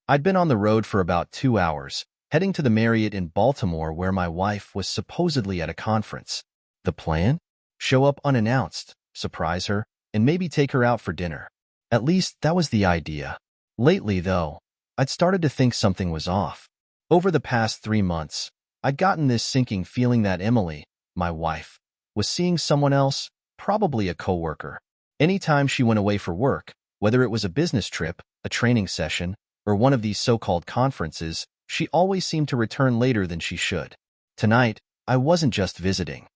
I'd been on the road for about 2 hours, heading to the Marriott in Baltimore where my wife was supposedly at a conference. The plan? Show up unannounced, surprise her, and maybe take her out for dinner. At least that was the idea. Lately, though, I'd started to think something was off. Over the past 3 months, I'd gotten this sinking feeling that Emily, my wife, was seeing someone else, probably a coworker. Anytime she went away for work, whether it was a business trip, a training session, or one of these so-called conferences, she always seemed to return later than she should. Tonight, I wasn't just visiting.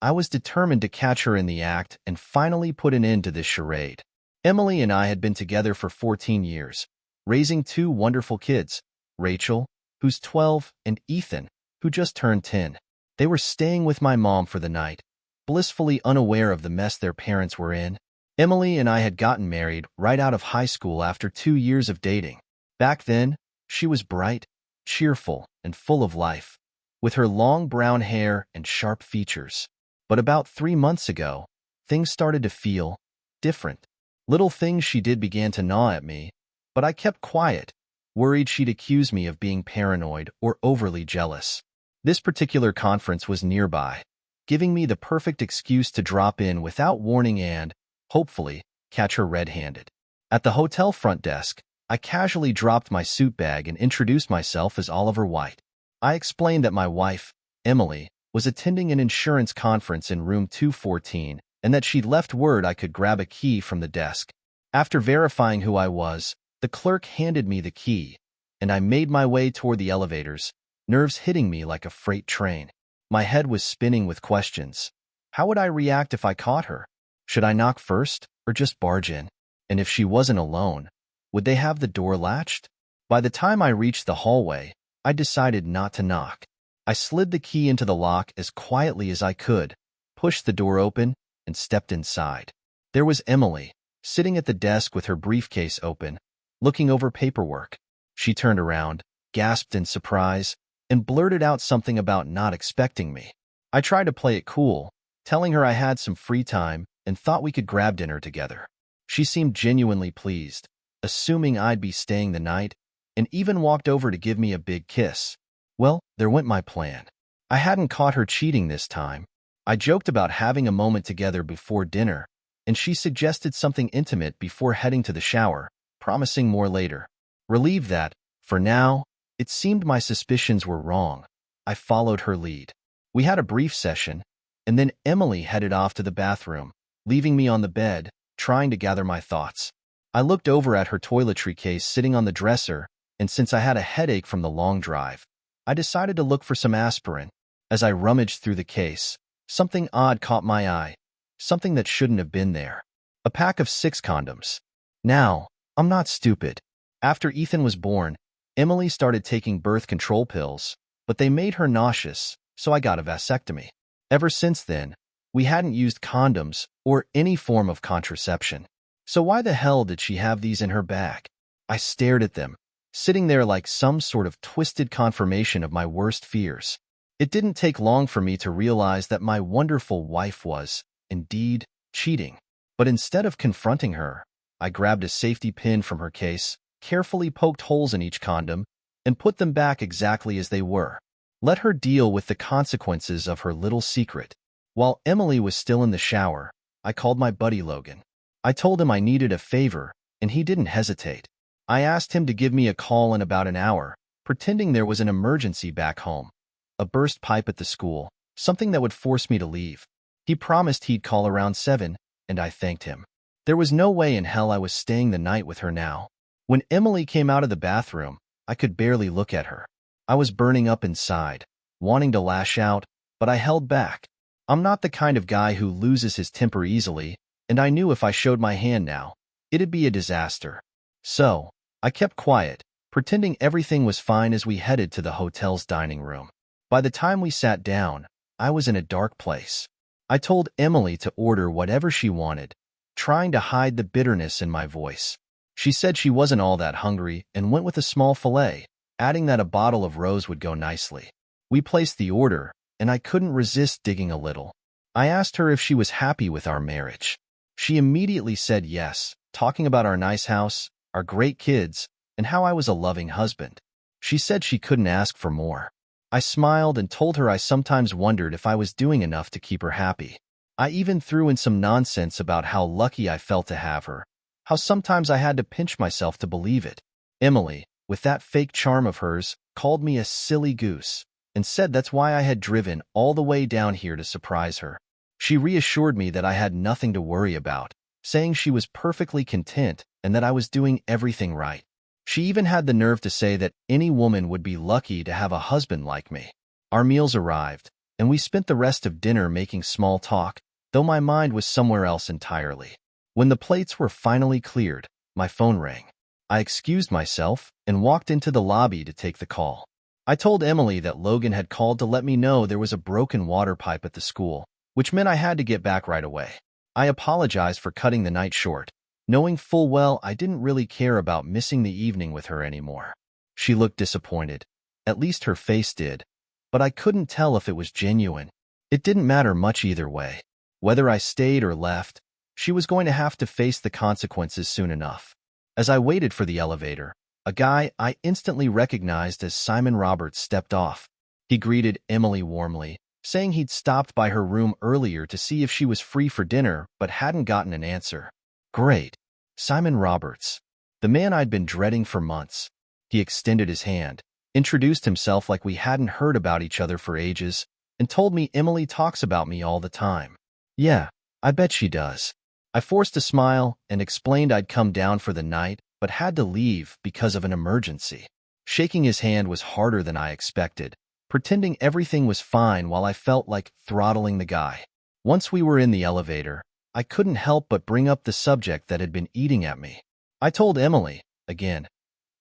I was determined to catch her in the act and finally put an end to this charade. Emily and I had been together for 14 years, raising two wonderful kids, Rachel, who's 12, and Ethan, who just turned 10. They were staying with my mom for the night, blissfully unaware of the mess their parents were in. Emily and I had gotten married right out of high school after 2 years of dating. Back then, she was bright, cheerful, and full of life, with her long brown hair and sharp features. But about 3 months ago, things started to feel different. Little things she did began to gnaw at me, but I kept quiet, worried she'd accuse me of being paranoid or overly jealous. This particular conference was nearby, giving me the perfect excuse to drop in without warning and, hopefully, catch her red-handed. At the hotel front desk, I casually dropped my suit bag and introduced myself as Oliver White. I explained that my wife, Emily, was attending an insurance conference in room 214 and that she'd left word I could grab a key from the desk. After verifying who I was, the clerk handed me the key, and I made my way toward the elevators, nerves hitting me like a freight train. My head was spinning with questions. How would I react if I caught her? Should I knock first or just barge in? And if she wasn't alone, would they have the door latched? By the time I reached the hallway, I decided not to knock. I slid the key into the lock as quietly as I could, pushed the door open, and stepped inside. There was Emily, sitting at the desk with her briefcase open, looking over paperwork. She turned around, gasped in surprise, and blurted out something about not expecting me. I tried to play it cool, telling her I had some free time and thought we could grab dinner together. She seemed genuinely pleased, assuming I'd be staying the night, and even walked over to give me a big kiss. Well, there went my plan. I hadn't caught her cheating this time. I joked about having a moment together before dinner, and she suggested something intimate before heading to the shower, promising more later. Relieved that, for now, it seemed my suspicions were wrong, I followed her lead. We had a brief session, and then Emily headed off to the bathroom, leaving me on the bed, trying to gather my thoughts. I looked over at her toiletry case sitting on the dresser, and since I had a headache from the long drive, I decided to look for some aspirin. As I rummaged through the case, something odd caught my eye, something that shouldn't have been there. A pack of 6 condoms. Now, I'm not stupid. After Ethan was born, Emily started taking birth control pills, but they made her nauseous, so I got a vasectomy. Ever since then, we hadn't used condoms or any form of contraception. So why the hell did she have these in her bag? I stared at them, sitting there like some sort of twisted confirmation of my worst fears. It didn't take long for me to realize that my wonderful wife was, indeed, cheating. But instead of confronting her, I grabbed a safety pin from her case, carefully poked holes in each condom, and put them back exactly as they were. Let her deal with the consequences of her little secret. While Emily was still in the shower, I called my buddy Logan. I told him I needed a favor, and he didn't hesitate. I asked him to give me a call in about an hour, pretending there was an emergency back home. A burst pipe at the school, something that would force me to leave. He promised he'd call around 7, and I thanked him. There was no way in hell I was staying the night with her now. When Emily came out of the bathroom, I could barely look at her. I was burning up inside, wanting to lash out, but I held back. I'm not the kind of guy who loses his temper easily, and I knew if I showed my hand now, it'd be a disaster. So, I kept quiet, pretending everything was fine as we headed to the hotel's dining room. By the time we sat down, I was in a dark place. I told Emily to order whatever she wanted, trying to hide the bitterness in my voice. She said she wasn't all that hungry and went with a small fillet, adding that a bottle of rose would go nicely. We placed the order, and I couldn't resist digging a little. I asked her if she was happy with our marriage. She immediately said yes, talking about our nice house, our great kids, and how I was a loving husband. She said she couldn't ask for more. I smiled and told her I sometimes wondered if I was doing enough to keep her happy. I even threw in some nonsense about how lucky I felt to have her, how sometimes I had to pinch myself to believe it. Emily, with that fake charm of hers, called me a silly goose and said that's why I had driven all the way down here to surprise her. She reassured me that I had nothing to worry about, saying she was perfectly content and that I was doing everything right. She even had the nerve to say that any woman would be lucky to have a husband like me. Our meals arrived, and we spent the rest of dinner making small talk, though my mind was somewhere else entirely. When the plates were finally cleared, my phone rang. I excused myself and walked into the lobby to take the call. I told Emily that Logan had called to let me know there was a broken water pipe at the school, which meant I had to get back right away. I apologized for cutting the night short, knowing full well I didn't really care about missing the evening with her anymore. She looked disappointed. At least her face did, but I couldn't tell if it was genuine. It didn't matter much either way. Whether I stayed or left, she was going to have to face the consequences soon enough. As I waited for the elevator, a guy I instantly recognized as Simon Roberts stepped off. He greeted Emily warmly, saying he'd stopped by her room earlier to see if she was free for dinner but hadn't gotten an answer. Great. Simon Roberts, the man I'd been dreading for months. He extended his hand, introduced himself like we hadn't heard about each other for ages, and told me Emily talks about me all the time. Yeah, I bet she does. I forced a smile and explained I'd come down for the night but had to leave because of an emergency. Shaking his hand was harder than I expected, pretending everything was fine while I felt like throttling the guy. Once we were in the elevator, I couldn't help but bring up the subject that had been eating at me. I told Emily, again,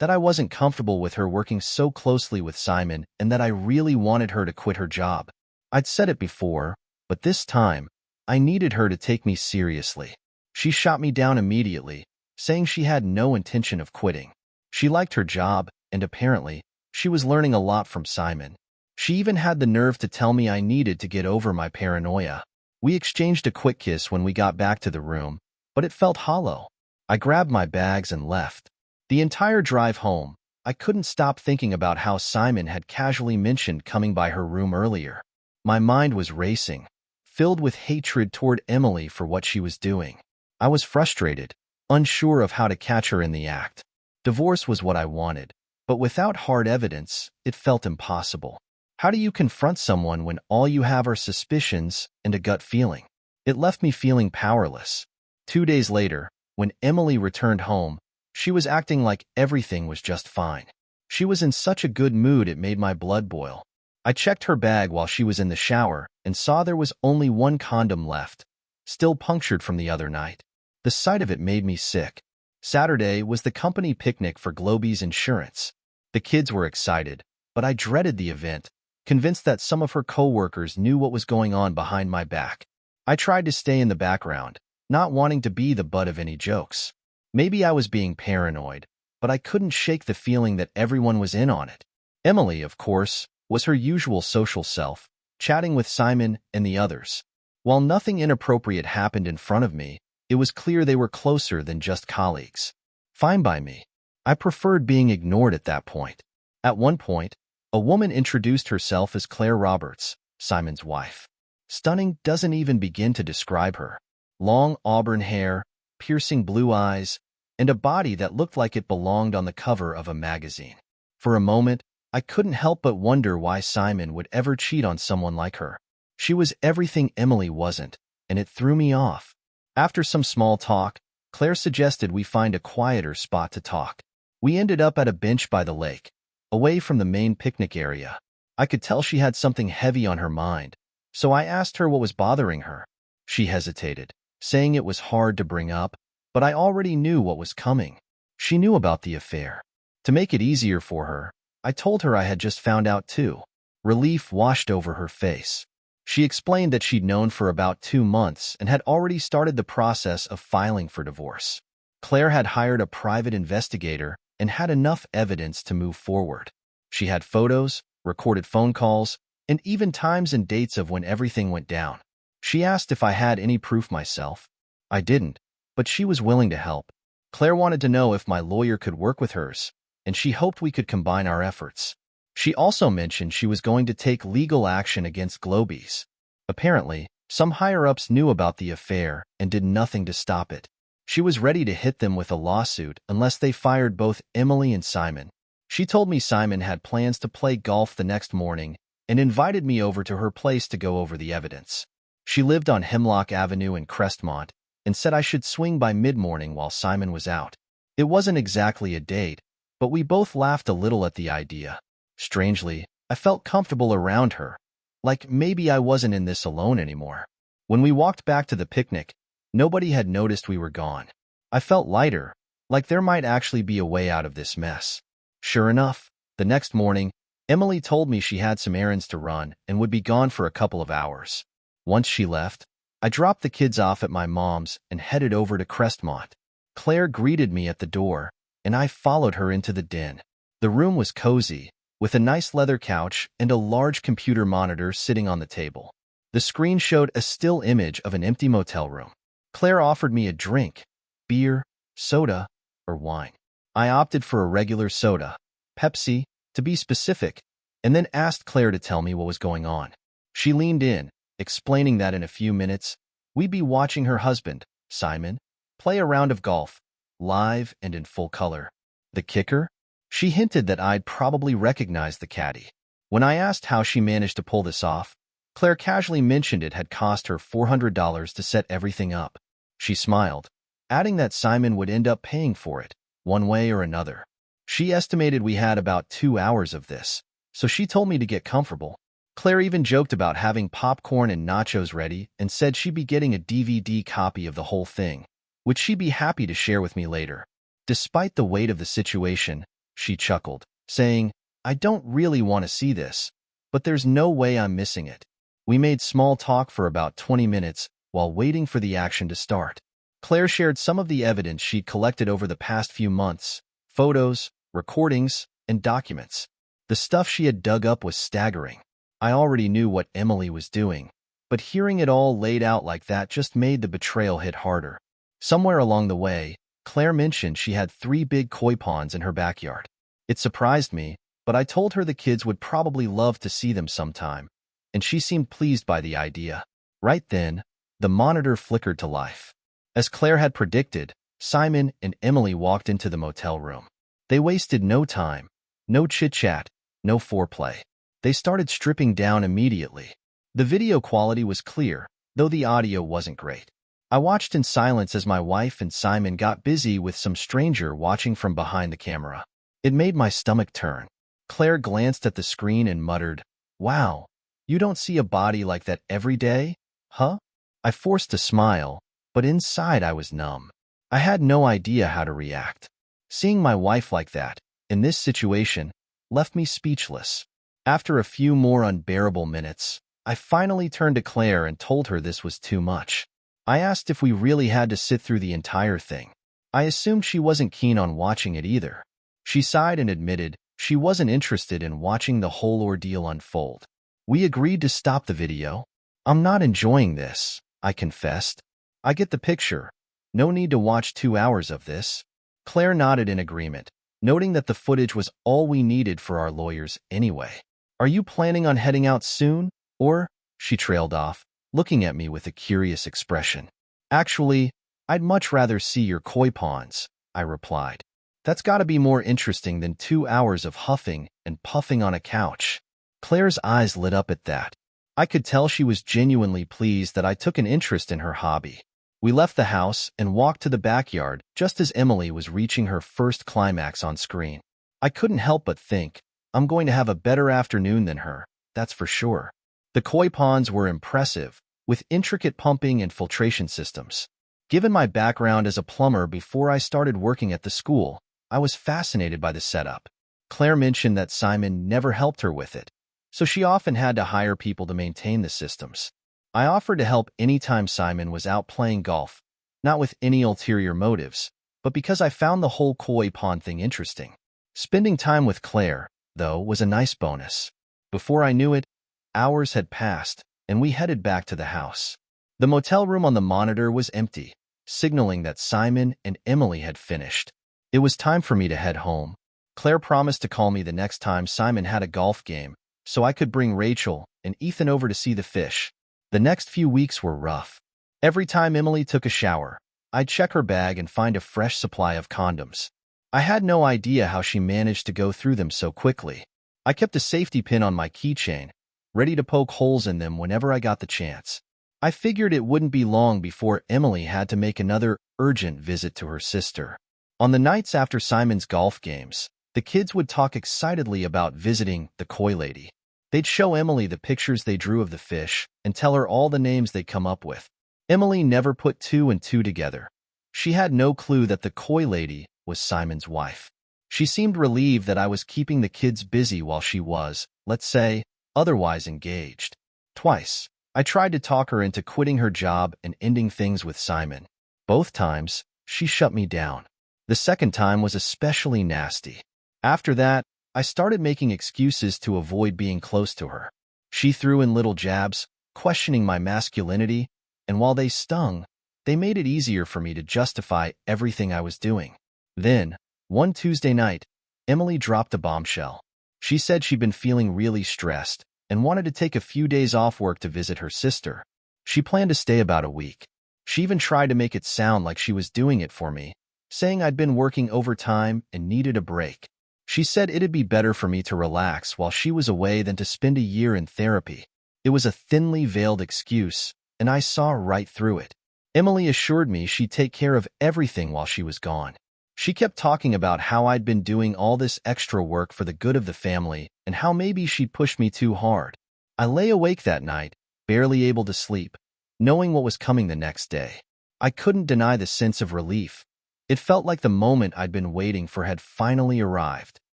that I wasn't comfortable with her working so closely with Simon and that I really wanted her to quit her job. I'd said it before, but this time, I needed her to take me seriously. She shot me down immediately, saying she had no intention of quitting. She liked her job, and apparently, she was learning a lot from Simon. She even had the nerve to tell me I needed to get over my paranoia. We exchanged a quick kiss when we got back to the room, but it felt hollow. I grabbed my bags and left. The entire drive home, I couldn't stop thinking about how Simon had casually mentioned coming by her room earlier. My mind was racing, filled with hatred toward Emily for what she was doing. I was frustrated, unsure of how to catch her in the act. Divorce was what I wanted, but without hard evidence, it felt impossible. How do you confront someone when all you have are suspicions and a gut feeling? It left me feeling powerless. 2 days later, when Emily returned home, she was acting like everything was just fine. She was in such a good mood it made my blood boil. I checked her bag while she was in the shower and saw there was only one condom left, still punctured from the other night. The sight of it made me sick. Saturday was the company picnic for Globey's Insurance. The kids were excited, but I dreaded the event, convinced that some of her coworkers knew what was going on behind my back. I tried to stay in the background, not wanting to be the butt of any jokes. Maybe I was being paranoid, but I couldn't shake the feeling that everyone was in on it. Emily, of course, was her usual social self, chatting with Simon and the others. While nothing inappropriate happened in front of me, it was clear they were closer than just colleagues. Fine by me. I preferred being ignored at that point. At one point, a woman introduced herself as Claire Roberts, Simon's wife. Stunning doesn't even begin to describe her. Long auburn hair, piercing blue eyes, and a body that looked like it belonged on the cover of a magazine. For a moment, I couldn't help but wonder why Simon would ever cheat on someone like her. She was everything Emily wasn't, and it threw me off. After some small talk, Claire suggested we find a quieter spot to talk. We ended up at a bench by the lake, away from the main picnic area. I could tell she had something heavy on her mind, so I asked her what was bothering her. She hesitated, saying it was hard to bring up, but I already knew what was coming. She knew about the affair. To make it easier for her, I told her I had just found out too. Relief washed over her face. She explained that she'd known for about 2 months and had already started the process of filing for divorce. Claire had hired a private investigator and had enough evidence to move forward. She had photos, recorded phone calls, and even times and dates of when everything went down. She asked if I had any proof myself. I didn't, but she was willing to help. Claire wanted to know if my lawyer could work with hers, and she hoped we could combine our efforts. She also mentioned she was going to take legal action against Globies. Apparently, some higher-ups knew about the affair and did nothing to stop it. She was ready to hit them with a lawsuit unless they fired both Emily and Simon. She told me Simon had plans to play golf the next morning and invited me over to her place to go over the evidence. She lived on Hemlock Avenue in Crestmont and said I should swing by mid-morning while Simon was out. It wasn't exactly a date, but we both laughed a little at the idea. Strangely, I felt comfortable around her, like maybe I wasn't in this alone anymore. When we walked back to the picnic, nobody had noticed we were gone. I felt lighter, like there might actually be a way out of this mess. Sure enough, the next morning, Emily told me she had some errands to run and would be gone for a couple of hours. Once she left, I dropped the kids off at my mom's and headed over to Crestmont. Claire greeted me at the door, and I followed her into the den. The room was cozy, with a nice leather couch and a large computer monitor sitting on the table. The screen showed a still image of an empty motel room. Claire offered me a drink, beer, soda, or wine. I opted for a regular soda, Pepsi, to be specific, and then asked Claire to tell me what was going on. She leaned in, explaining that in a few minutes, we'd be watching her husband, Simon, play a round of golf, live and in full color. The kicker? She hinted that I'd probably recognize the caddy. When I asked how she managed to pull this off, Claire casually mentioned it had cost her $400 to set everything up. She smiled, adding that Simon would end up paying for it, one way or another. She estimated we had about 2 hours of this, so she told me to get comfortable. Claire even joked about having popcorn and nachos ready and said she'd be getting a DVD copy of the whole thing, which she'd be happy to share with me later. Despite the weight of the situation, she chuckled, saying, I don't really want to see this, but there's no way I'm missing it. We made small talk for about 20 minutes while waiting for the action to start. Claire shared some of the evidence she'd collected over the past few months, photos, recordings, and documents. The stuff she had dug up was staggering. I already knew what Emily was doing, but hearing it all laid out like that just made the betrayal hit harder. Somewhere along the way, Claire mentioned she had 3 big koi ponds in her backyard. It surprised me, but I told her the kids would probably love to see them sometime, and she seemed pleased by the idea. Right then, the monitor flickered to life. As Claire had predicted, Simon and Emily walked into the motel room. They wasted no time, no chit-chat, no foreplay. They started stripping down immediately. The video quality was clear, though the audio wasn't great. I watched in silence as my wife and Simon got busy with some stranger watching from behind the camera. It made my stomach turn. Claire glanced at the screen and muttered, "Wow, you don't see a body like that every day, huh?" I forced a smile, but inside I was numb. I had no idea how to react. Seeing my wife like that, in this situation, left me speechless. After a few more unbearable minutes, I finally turned to Claire and told her this was too much. I asked if we really had to sit through the entire thing. I assumed she wasn't keen on watching it either. She sighed and admitted she wasn't interested in watching the whole ordeal unfold. We agreed to stop the video. "I'm not enjoying this," I confessed. "I get the picture. No need to watch 2 hours of this." Claire nodded in agreement, noting that the footage was all we needed for our lawyers anyway. "Are you planning on heading out soon, or?" she trailed off, looking at me with a curious expression. "Actually, I'd much rather see your koi ponds," I replied. "That's gotta be more interesting than 2 hours of huffing and puffing on a couch." Claire's eyes lit up at that. I could tell she was genuinely pleased that I took an interest in her hobby. We left the house and walked to the backyard just as Emily was reaching her first climax on screen. I couldn't help but think, I'm going to have a better afternoon than her, that's for sure. The koi ponds were impressive, with intricate pumping and filtration systems. Given my background as a plumber before I started working at the school, I was fascinated by the setup. Claire mentioned that Simon never helped her with it, so she often had to hire people to maintain the systems. I offered to help anytime Simon was out playing golf, not with any ulterior motives, but because I found the whole koi pond thing interesting. Spending time with Claire, though, was a nice bonus. Before I knew it, hours had passed, and we headed back to the house. The motel room on the monitor was empty, signaling that Simon and Emily had finished. It was time for me to head home. Claire promised to call me the next time Simon had a golf game, so I could bring Rachel and Ethan over to see the fish. The next few weeks were rough. Every time Emily took a shower, I'd check her bag and find a fresh supply of condoms. I had no idea how she managed to go through them so quickly. I kept a safety pin on my keychain, ready to poke holes in them whenever I got the chance. I figured it wouldn't be long before Emily had to make another urgent visit to her sister. On the nights after Simon's golf games, the kids would talk excitedly about visiting the koi lady. They'd show Emily the pictures they drew of the fish and tell her all the names they'd come up with. Emily never put two and two together. She had no clue that the koi lady was Simon's wife. She seemed relieved that I was keeping the kids busy while she was, let's say, otherwise engaged. Twice, I tried to talk her into quitting her job and ending things with Simon. Both times, she shut me down. The second time was especially nasty. After that, I started making excuses to avoid being close to her. She threw in little jabs, questioning my masculinity, and while they stung, they made it easier for me to justify everything I was doing. Then, one Tuesday night, Emily dropped a bombshell. She said she'd been feeling really stressed and wanted to take a few days off work to visit her sister. She planned to stay about a week. She even tried to make it sound like she was doing it for me, saying I'd been working overtime and needed a break. She said it'd be better for me to relax while she was away than to spend a year in therapy. It was a thinly veiled excuse, and I saw right through it. Emily assured me she'd take care of everything while she was gone. She kept talking about how I'd been doing all this extra work for the good of the family and how maybe she'd pushed me too hard. I lay awake that night, barely able to sleep, knowing what was coming the next day. I couldn't deny the sense of relief. It felt like the moment I'd been waiting for had finally arrived.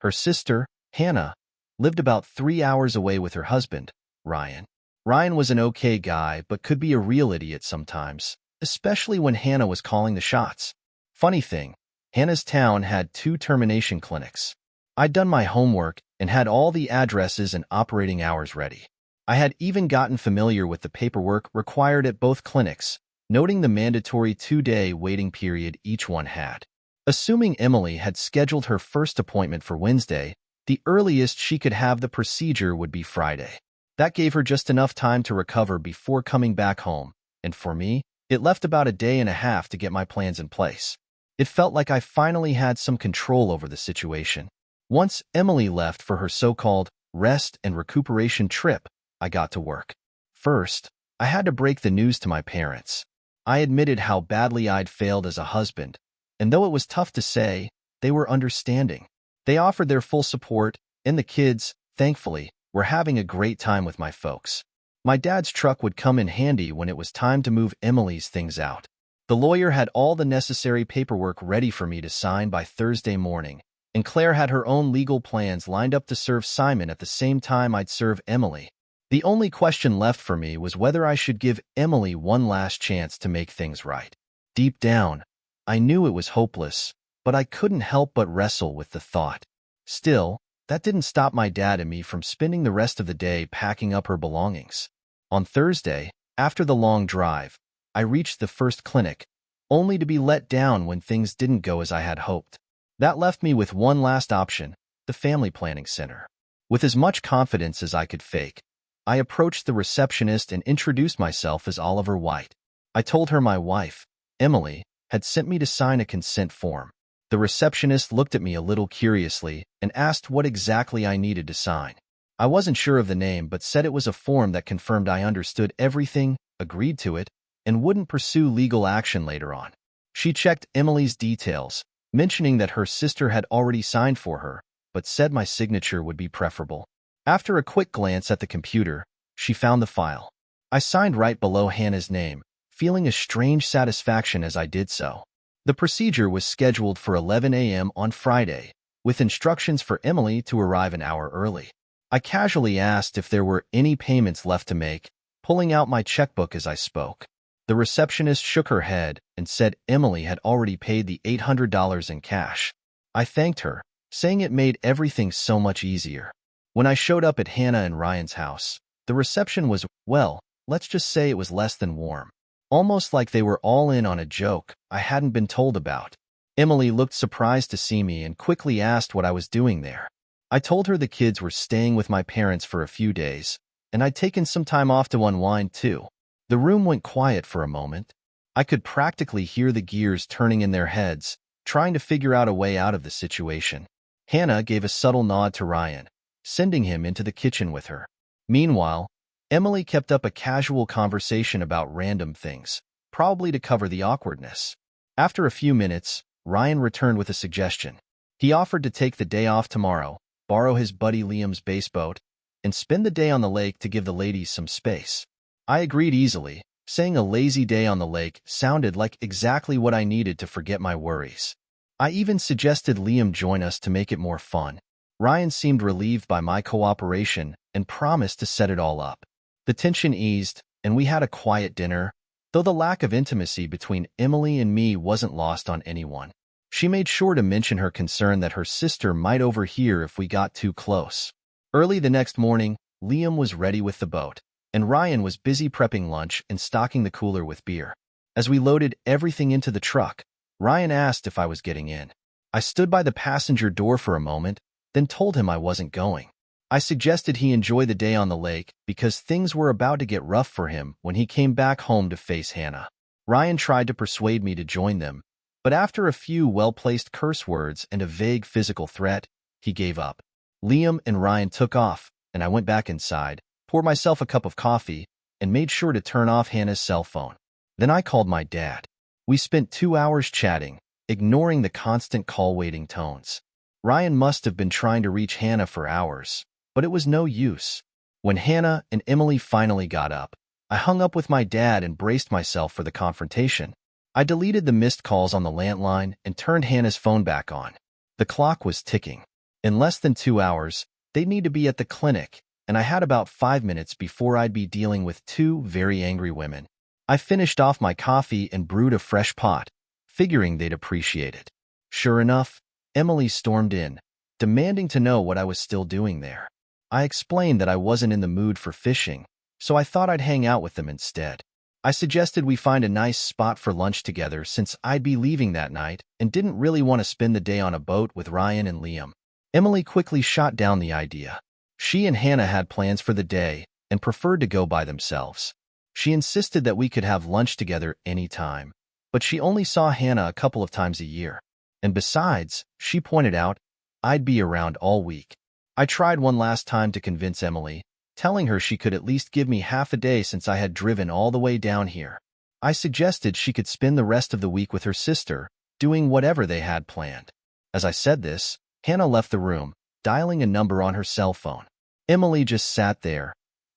Her sister, Hannah, lived about 3 hours away with her husband, Ryan. Ryan was an okay guy, but could be a real idiot sometimes, especially when Hannah was calling the shots. Funny thing, Hannah's town had 2 termination clinics. I'd done my homework and had all the addresses and operating hours ready. I had even gotten familiar with the paperwork required at both clinics, noting the mandatory 2-day waiting period each one had. Assuming Emily had scheduled her first appointment for Wednesday, the earliest she could have the procedure would be Friday. That gave her just enough time to recover before coming back home, and for me, it left about a day and a half to get my plans in place. It felt like I finally had some control over the situation. Once Emily left for her so-called rest and recuperation trip, I got to work. First, I had to break the news to my parents. I admitted how badly I'd failed as a husband, and though it was tough to say, they were understanding. They offered their full support, and the kids, thankfully, were having a great time with my folks. My dad's truck would come in handy when it was time to move Emily's things out. The lawyer had all the necessary paperwork ready for me to sign by Thursday morning, and Claire had her own legal plans lined up to serve Simon at the same time I'd serve Emily. The only question left for me was whether I should give Emily one last chance to make things right. Deep down, I knew it was hopeless, but I couldn't help but wrestle with the thought. Still, that didn't stop my dad and me from spending the rest of the day packing up her belongings. On Thursday, after the long drive, I reached the first clinic, only to be let down when things didn't go as I had hoped. That left me with one last option, the family planning center. With as much confidence as I could fake, I approached the receptionist and introduced myself as Oliver White. I told her my wife, Emily, had sent me to sign a consent form. The receptionist looked at me a little curiously and asked what exactly I needed to sign. I wasn't sure of the name but said it was a form that confirmed I understood everything, agreed to it, and wouldn't pursue legal action later on. She checked Emily's details, mentioning that her sister had already signed for her, but said my signature would be preferable. After a quick glance at the computer, she found the file. I signed right below Hannah's name, feeling a strange satisfaction as I did so. The procedure was scheduled for 11 a.m. on Friday, with instructions for Emily to arrive an hour early. I casually asked if there were any payments left to make, pulling out my checkbook as I spoke. The receptionist shook her head and said Emily had already paid the $800 in cash. I thanked her, saying it made everything so much easier. When I showed up at Hannah and Ryan's house, the reception was, well, let's just say it was less than warm. Almost like they were all in on a joke I hadn't been told about. Emily looked surprised to see me and quickly asked what I was doing there. I told her the kids were staying with my parents for a few days, and I'd taken some time off to unwind too. The room went quiet for a moment. I could practically hear the gears turning in their heads, trying to figure out a way out of the situation. Hannah gave a subtle nod to Ryan, sending him into the kitchen with her. Meanwhile, Emily kept up a casual conversation about random things, probably to cover the awkwardness. After a few minutes, Ryan returned with a suggestion. He offered to take the day off tomorrow, borrow his buddy Liam's bass boat, and spend the day on the lake to give the ladies some space. I agreed easily, saying a lazy day on the lake sounded like exactly what I needed to forget my worries. I even suggested Liam join us to make it more fun. Ryan seemed relieved by my cooperation and promised to set it all up. The tension eased, and we had a quiet dinner, though the lack of intimacy between Emily and me wasn't lost on anyone. She made sure to mention her concern that her sister might overhear if we got too close. Early the next morning, Liam was ready with the boat, and Ryan was busy prepping lunch and stocking the cooler with beer. As we loaded everything into the truck, Ryan asked if I was getting in. I stood by the passenger door for a moment, then told him I wasn't going. I suggested he enjoy the day on the lake because things were about to get rough for him when he came back home to face Hannah. Ryan tried to persuade me to join them, but after a few well-placed curse words and a vague physical threat, he gave up. Liam and Ryan took off, and I went back inside, poured myself a cup of coffee, and made sure to turn off Hannah's cell phone. Then I called my dad. We spent 2 hours chatting, ignoring the constant call-waiting tones. Ryan must have been trying to reach Hannah for hours, but it was no use. When Hannah and Emily finally got up, I hung up with my dad and braced myself for the confrontation. I deleted the missed calls on the landline and turned Hannah's phone back on. The clock was ticking. In less than 2 hours, they'd need to be at the clinic, and I had about 5 minutes before I'd be dealing with 2 very angry women. I finished off my coffee and brewed a fresh pot, figuring they'd appreciate it. Sure enough, Emily stormed in, demanding to know what I was still doing there. I explained that I wasn't in the mood for fishing, so I thought I'd hang out with them instead. I suggested we find a nice spot for lunch together since I'd be leaving that night and didn't really want to spend the day on a boat with Ryan and Liam. Emily quickly shot down the idea. She and Hannah had plans for the day and preferred to go by themselves. She insisted that we could have lunch together anytime, but she only saw Hannah a couple of times a year. And besides, she pointed out, I'd be around all week. I tried one last time to convince Emily, telling her she could at least give me half a day since I had driven all the way down here. I suggested she could spend the rest of the week with her sister, doing whatever they had planned. As I said this, Hannah left the room, dialing a number on her cell phone. Emily just sat there,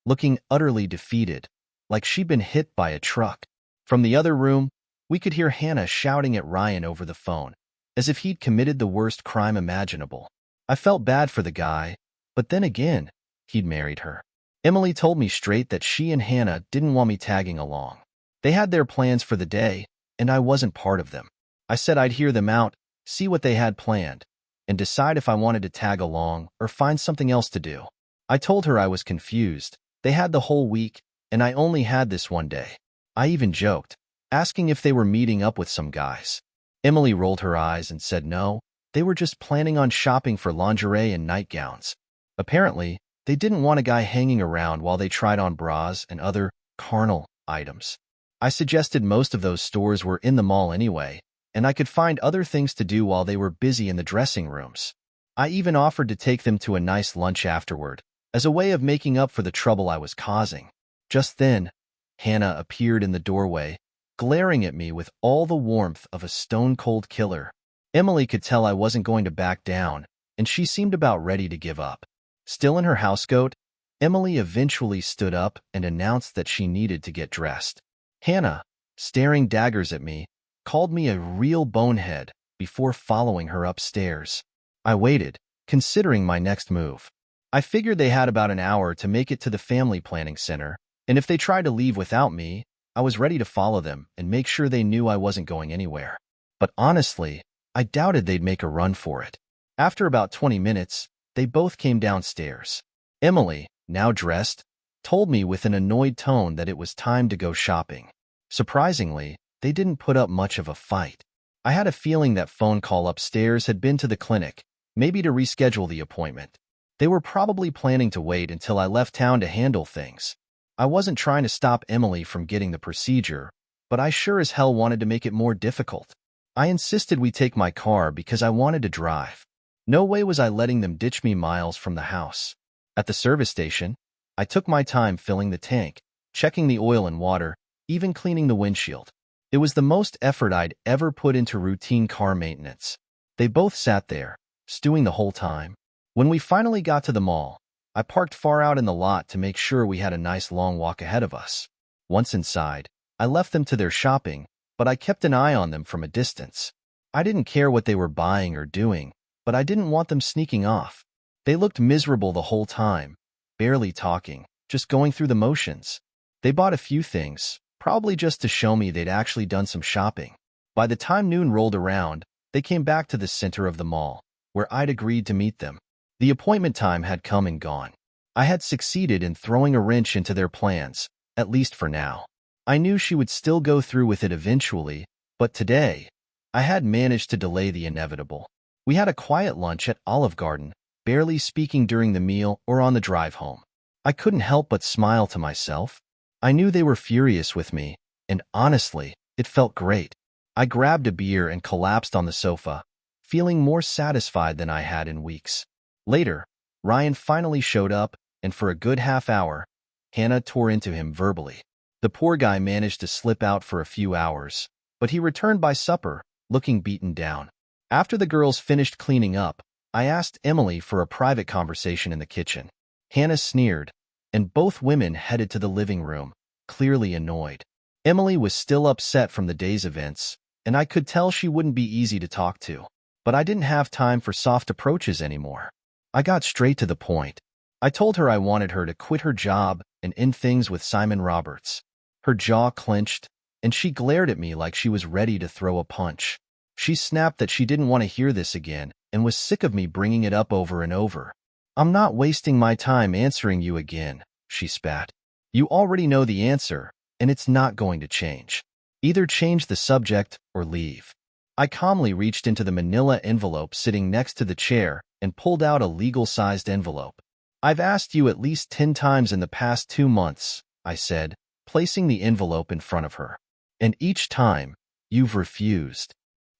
looking utterly defeated, like she'd been hit by a truck. From the other room, we could hear Hannah shouting at Ryan over the phone, as if he'd committed the worst crime imaginable. I felt bad for the guy, but then again, he'd married her. Emily told me straight that she and Hannah didn't want me tagging along. They had their plans for the day, and I wasn't part of them. I said I'd hear them out, see what they had planned, and decide if I wanted to tag along or find something else to do. I told her I was confused. They had the whole week, and I only had this one day. I even joked, asking if they were meeting up with some guys. Emily rolled her eyes and said no, they were just planning on shopping for lingerie and nightgowns. Apparently, they didn't want a guy hanging around while they tried on bras and other carnal items. I suggested most of those stores were in the mall anyway, and I could find other things to do while they were busy in the dressing rooms. I even offered to take them to a nice lunch afterward, as a way of making up for the trouble I was causing. Just then, Hannah appeared in the doorway, glaring at me with all the warmth of a stone-cold killer. Emily could tell I wasn't going to back down, and she seemed about ready to give up. Still in her housecoat, Emily eventually stood up and announced that she needed to get dressed. Hannah, staring daggers at me, called me a real bonehead before following her upstairs. I waited, considering my next move. I figured they had about an hour to make it to the family planning center, and if they tried to leave without me, I was ready to follow them and make sure they knew I wasn't going anywhere. But honestly, I doubted they'd make a run for it. After about 20 minutes, they both came downstairs. Emily, now dressed, told me with an annoyed tone that it was time to go shopping. Surprisingly, they didn't put up much of a fight. I had a feeling that phone call upstairs had been to the clinic, maybe to reschedule the appointment. They were probably planning to wait until I left town to handle things. I wasn't trying to stop Emily from getting the procedure, but I sure as hell wanted to make it more difficult. I insisted we take my car because I wanted to drive. No way was I letting them ditch me miles from the house. At the service station, I took my time filling the tank, checking the oil and water, even cleaning the windshield. It was the most effort I'd ever put into routine car maintenance. They both sat there, stewing the whole time. When we finally got to the mall, I parked far out in the lot to make sure we had a nice long walk ahead of us. Once inside, I left them to their shopping, but I kept an eye on them from a distance. I didn't care what they were buying or doing, but I didn't want them sneaking off. They looked miserable the whole time, barely talking, just going through the motions. They bought a few things, probably just to show me they'd actually done some shopping. By the time noon rolled around, they came back to the center of the mall, where I'd agreed to meet them. The appointment time had come and gone. I had succeeded in throwing a wrench into their plans, at least for now. I knew she would still go through with it eventually, but today, I had managed to delay the inevitable. We had a quiet lunch at Olive Garden, barely speaking during the meal or on the drive home. I couldn't help but smile to myself. I knew they were furious with me, and honestly, it felt great. I grabbed a beer and collapsed on the sofa, feeling more satisfied than I had in weeks. Later, Ryan finally showed up, and for a good half hour, Hannah tore into him verbally. The poor guy managed to slip out for a few hours, but he returned by supper, looking beaten down. After the girls finished cleaning up, I asked Emily for a private conversation in the kitchen. Hannah sneered, and both women headed to the living room, clearly annoyed. Emily was still upset from the day's events, and I could tell she wouldn't be easy to talk to. But I didn't have time for soft approaches anymore. I got straight to the point. I told her I wanted her to quit her job and end things with Simon Roberts. Her jaw clenched, and she glared at me like she was ready to throw a punch. She snapped that she didn't want to hear this again and was sick of me bringing it up over and over. "I'm not wasting my time answering you again," she spat. "You already know the answer, and it's not going to change. Either change the subject or leave." I calmly reached into the manila envelope sitting next to the chair and pulled out a legal-sized envelope. "I've asked you at least 10 times in the past 2 months," I said, placing the envelope in front of her. "And each time, you've refused."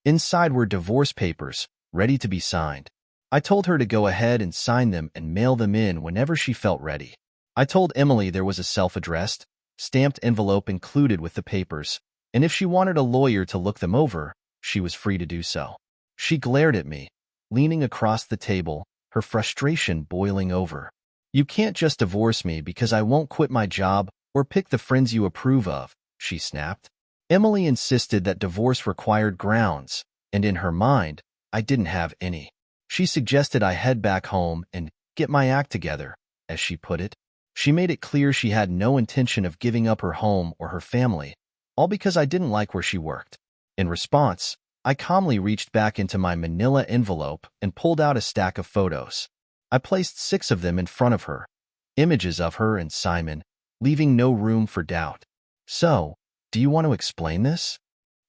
Inside were divorce papers, ready to be signed. I told her to go ahead and sign them and mail them in whenever she felt ready. I told Emily there was a self-addressed, stamped envelope included with the papers, and if she wanted a lawyer to look them over, she was free to do so. She glared at me, leaning across the table, her frustration boiling over. "You can't just divorce me because I won't quit my job or pick the friends you approve of," she snapped. Emily insisted that divorce required grounds, and in her mind, I didn't have any. She suggested I head back home and get my act together, as she put it. She made it clear she had no intention of giving up her home or her family, all because I didn't like where she worked. In response, I calmly reached back into my manila envelope and pulled out a stack of photos. I placed 6 of them in front of her, images of her and Simon, leaving no room for doubt. "So, do you want to explain this?"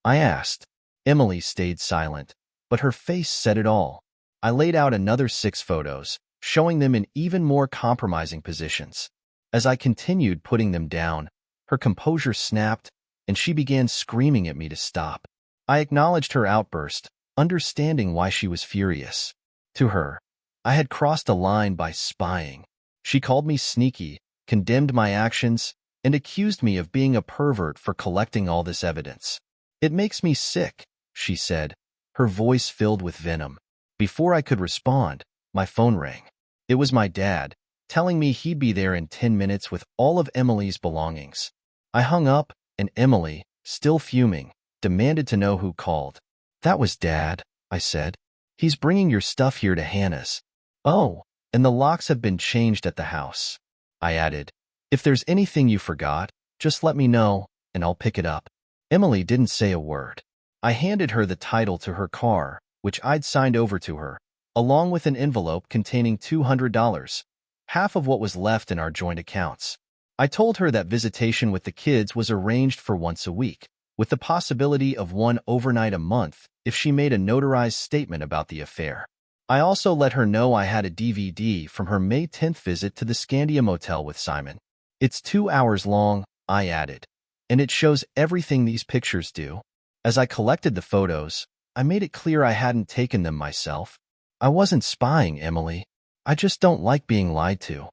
I asked. Emily stayed silent, but her face said it all. I laid out another 6 photos, showing them in even more compromising positions. As I continued putting them down, her composure snapped, and she began screaming at me to stop. I acknowledged her outburst, understanding why she was furious. To her, I had crossed a line by spying. She called me sneaky, condemned my actions, and accused me of being a pervert for collecting all this evidence. "It makes me sick," she said, her voice filled with venom. Before I could respond, my phone rang. It was my dad, telling me he'd be there in 10 minutes with all of Emily's belongings. I hung up, and Emily, still fuming, demanded to know who called. "That was Dad," I said. "He's bringing your stuff here to Hannah's." "Oh, and the locks have been changed at the house," I added. "If there's anything you forgot, just let me know, and I'll pick it up." Emily didn't say a word. I handed her the title to her car, which I'd signed over to her, along with an envelope containing $200, half of what was left in our joint accounts. I told her that visitation with the kids was arranged for once a week, with the possibility of one overnight a month if she made a notarized statement about the affair. I also let her know I had a DVD from her May 10th visit to the Scandia Motel with Simon. It's 2 hours long, I added, and it shows everything these pictures do. As I collected the photos, I made it clear I hadn't taken them myself. I wasn't spying, Emily. I just don't like being lied to.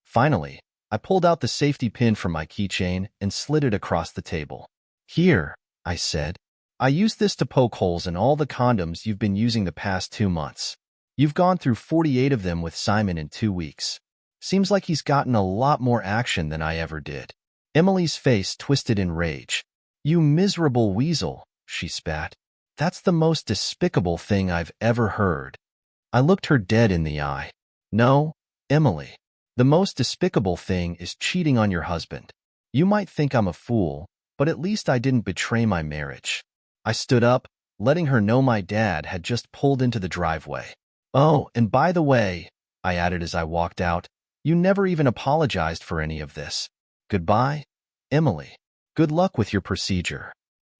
Finally, I pulled out the safety pin from my keychain and slid it across the table. Here, I said. I used this to poke holes in all the condoms you've been using the past 2 months. You've gone through 48 of them with Simon in 2 weeks. Seems like he's gotten a lot more action than I ever did. Emily's face twisted in rage. You miserable weasel, she spat. That's the most despicable thing I've ever heard. I looked her dead in the eye. No, Emily. The most despicable thing is cheating on your husband. You might think I'm a fool, but at least I didn't betray my marriage. I stood up, letting her know my dad had just pulled into the driveway. Oh, and by the way, I added as I walked out, you never even apologized for any of this. Goodbye, Emily. Good luck with your procedure.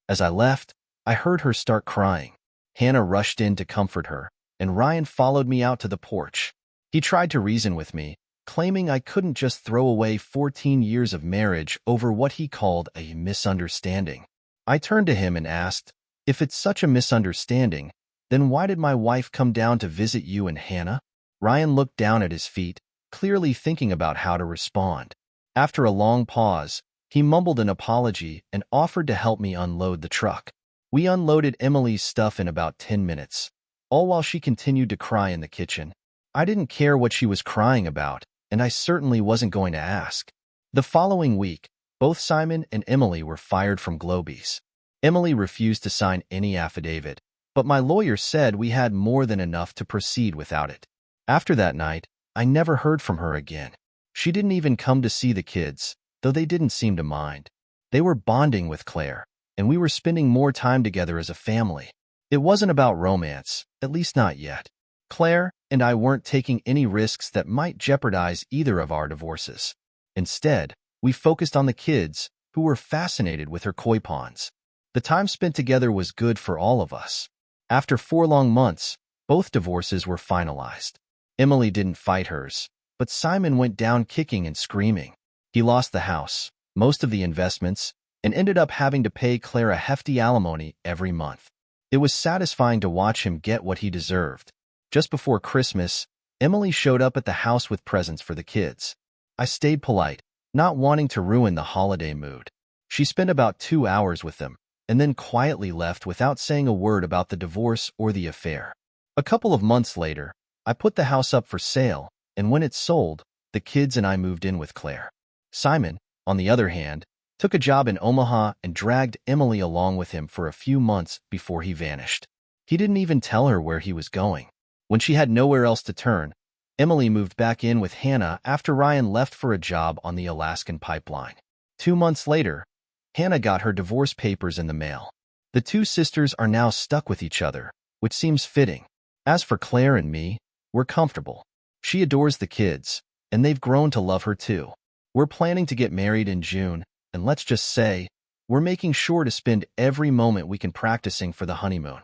As I left, I heard her start crying. Hannah rushed in to comfort her, and Ryan followed me out to the porch. He tried to reason with me, claiming I couldn't just throw away 14 years of marriage over what he called a misunderstanding. I turned to him and asked, if it's such a misunderstanding, then why did my wife come down to visit you and Hannah? Ryan looked down at his feet, clearly thinking about how to respond. After a long pause, he mumbled an apology and offered to help me unload the truck. We unloaded Emily's stuff in about 10 minutes, all while she continued to cry in the kitchen. I didn't care what she was crying about, and I certainly wasn't going to ask. The following week, both Simon and Emily were fired from Globies. Emily refused to sign any affidavit, but my lawyer said we had more than enough to proceed without it. After that night, I never heard from her again. She didn't even come to see the kids, though they didn't seem to mind. They were bonding with Claire, and we were spending more time together as a family. It wasn't about romance, at least not yet. Claire and I weren't taking any risks that might jeopardize either of our divorces. Instead, we focused on the kids, who were fascinated with her koi ponds. The time spent together was good for all of us. After 4 long months, both divorces were finalized. Emily didn't fight hers, but Simon went down kicking and screaming. He lost the house, most of the investments, and ended up having to pay Claire a hefty alimony every month. It was satisfying to watch him get what he deserved. Just before Christmas, Emily showed up at the house with presents for the kids. I stayed polite, not wanting to ruin the holiday mood. She spent about 2 hours with them, and then quietly left without saying a word about the divorce or the affair. A couple of months later, I put the house up for sale, and when it sold, the kids and I moved in with Claire. Simon, on the other hand, took a job in Omaha and dragged Emily along with him for a few months before he vanished. He didn't even tell her where he was going. When she had nowhere else to turn, Emily moved back in with Hannah after Ryan left for a job on the Alaskan pipeline. 2 months later, Hannah got her divorce papers in the mail. The two sisters are now stuck with each other, which seems fitting. As for Claire and me, we're comfortable. She adores the kids, and they've grown to love her too. We're planning to get married in June, and let's just say, we're making sure to spend every moment we can practicing for the honeymoon.